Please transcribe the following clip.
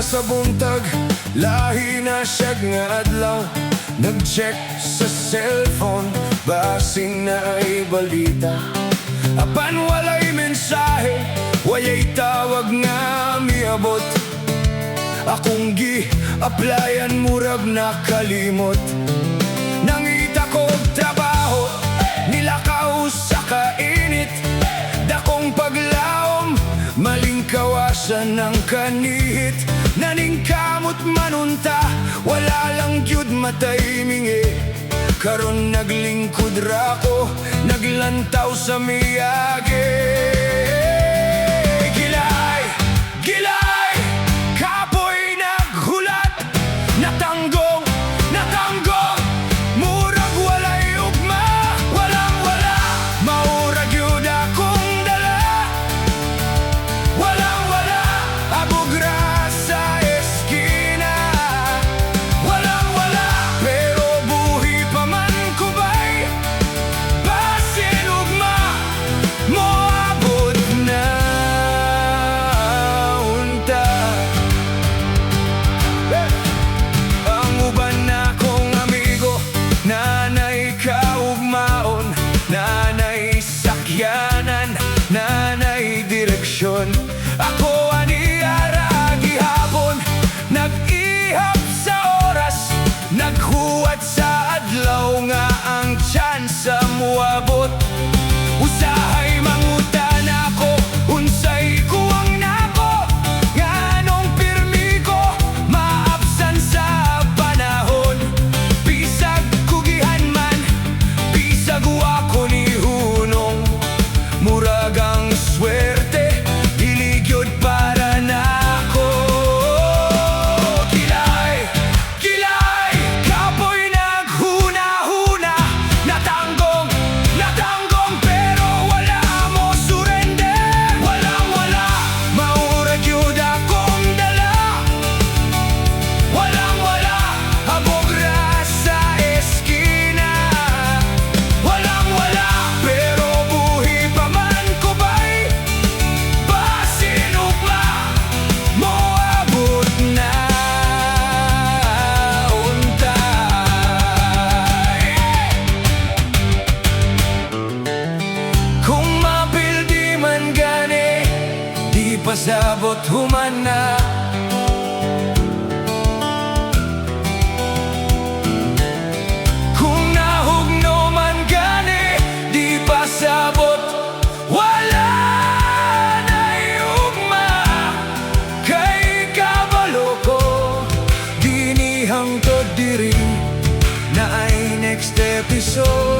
sa buntag, lahi na siya nga adlaw. Nag-check sa cellphone, basing na ay balita. Apan walay mensahe, wayay tawag nga miabot. Akong gi-applyan murag nakalimot. Nangita ko og trabaho, nilakaw sa kainit. Dakong paglaom, maling kawasan ng kanihit. Naningkamot manunta, wala lang gyud matay mingi. Karon naglingkod ra ko, naglantaw sa miyagi. Gilay, gilay, kapoy naghulat. Natanggong, natanggong, murag walay ugma. Walang wala, maurag yun akong dala. Walang wala, abugra sa eskina. Walang wala, pero buhi pa man kubay. Basin ugma, moabot na unta. Ang uban na kong amigo, nanay kaugmaon, nanay sakyanan, nanay direksyon. Ako aniara gihapon, nag-ihap sa oras, naghuwat sa adlaw nga ang tsansa muabot. Usahay mangutan ako, unsay kuwang nako, nganong pirmi ko, maabsan sa panahon. Bisag kugihan man, bisag ako ni hunong. Murag ang swerte, diligyod para nako. Kilay, kilay, kapoy naghuna-huna. Natanggong, natanggong, pero wala mo surrender. Walang wala, maurag yun akong dala. Walang wala, abogra sa eskina. Walang wala, pero buhi pa man kubay. Basin ugma, moabot na untay. Kung mapildi man gani, di pasabot human na. Kung nahugno man gani, di pasabot, wala na ugma. Kay kabalo ko, dinihang to diri na ay next episode.